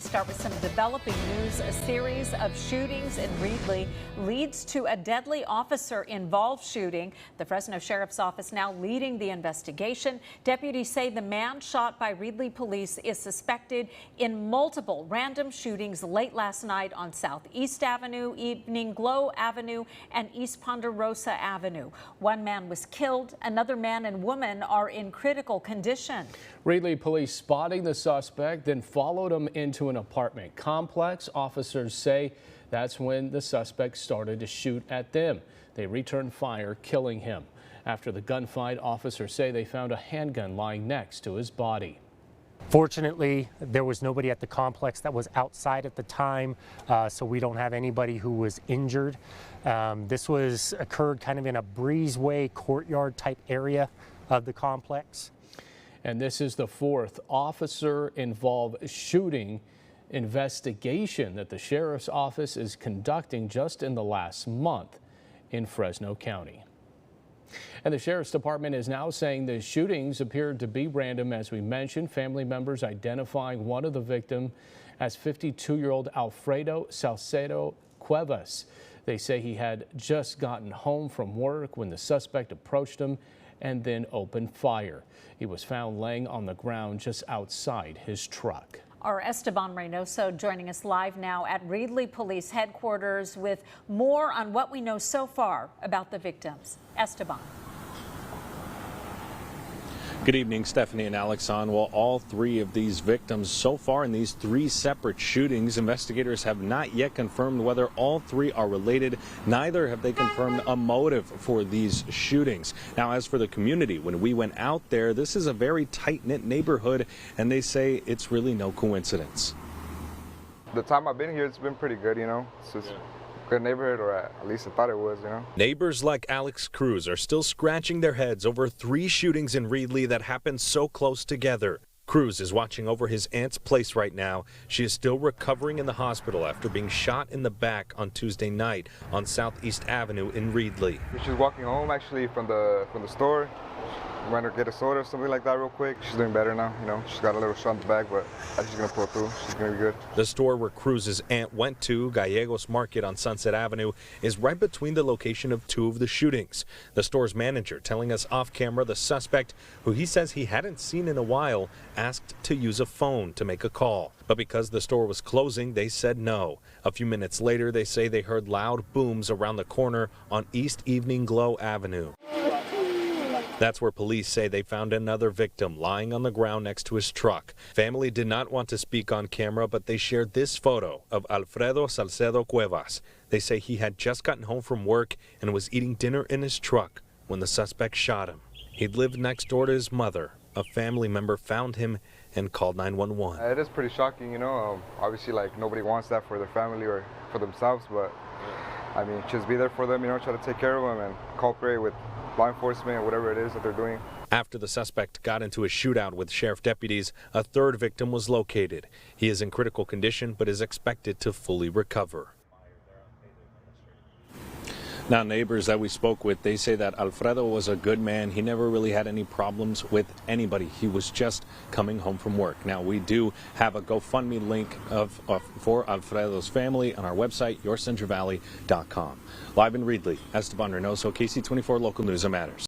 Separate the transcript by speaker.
Speaker 1: start with some developing news. A series of shootings in Reedley leads to a deadly officer-involved shooting. The Fresno Sheriff's Office now leading the investigation. Deputies say the man shot by Reedley police is suspected in multiple random shootings late last night on Southeast Avenue, Evening Glow Avenue, and East Ponderosa Avenue. One man was killed. Another man and woman are in critical condition.
Speaker 2: Reedley police spotting the suspect, then followed him into an apartment complex. Officers say that's when the suspect started to shoot at them. They returned fire, killing him. After the gunfight, officers say they found a handgun lying next to his body.
Speaker 3: Fortunately, there was nobody at the complex that was outside at the time, so we don't have anybody who was injured. This occurred kind of in a breezeway courtyard type area of the complex.
Speaker 2: And this is the fourth officer-involved shooting investigation that the Sheriff's Office is conducting just in the last month in Fresno County. And the Sheriff's Department is now saying the shootings appeared to be random. As we mentioned, family members identifying one of the victims as 52-year-old Alfredo Salcedo Cuevas. They say he had just gotten home from work when the suspect approached him and then opened fire. He was found laying on the ground just outside his truck.
Speaker 1: Our Esteban Reynoso joining us live now at Reedley Police Headquarters with more on what we know so far about the victims. Esteban.
Speaker 4: Good evening, Stephanie and Alex. Well, all three of these victims so far in these three separate shootings, investigators have not yet confirmed whether all three are related. Neither have they confirmed a motive for these shootings. Now, as for the community, when we went out there, this is a very tight-knit neighborhood, and they say it's really no coincidence.
Speaker 5: The time I've been here, it's been pretty good, you know. It's just good neighborhood, or at least I thought it was, you know.
Speaker 4: Neighbors like Alex Cruz are still scratching their heads over three shootings in Reedley that happened so close together. Cruz is watching over his aunt's place right now. She is still recovering in the hospital after being shot in the back on Tuesday night on Southeast Avenue in Reedley.
Speaker 5: She was walking home actually from the store. Went to get a soda or something like that real quick. She's doing better now, you know. She's got a little shot in the back, but I think she's gonna pull through. She's gonna be good.
Speaker 4: The store where Cruz's aunt went to, Gallegos Market on Sunset Avenue, is right between the location of two of the shootings. The store's manager telling us off camera the suspect, who he says he hadn't seen in a while, asked to use a phone to make a call. But because the store was closing, they said no. A few minutes later, they say they heard loud booms around the corner on East Evening Glow Avenue. That's where police say they found another victim lying on the ground next to his truck. Family did not want to speak on camera, but they shared this photo of Alfredo Salcedo Cuevas. They say he had just gotten home from work and was eating dinner in his truck when the suspect shot him. He'd lived next door to his mother. A family member found him and called 911.
Speaker 5: It is pretty shocking, you know. Obviously, like, nobody wants that for their family or for themselves, but I mean, just be there for them, you know, try to take care of them and cooperate with law enforcement or whatever it is that they're doing.
Speaker 4: After the suspect got into a shootout with sheriff deputies, a third victim was located. He is in critical condition but is expected to fully recover. Now, neighbors that we spoke with, they say that Alfredo was a good man. He never really had any problems with anybody. He was just coming home from work. Now, we do have a GoFundMe link for Alfredo's family on our website, yourcentralvalley.com. Live in Reedley, Esteban Reynoso, KC24 Local News and Matters.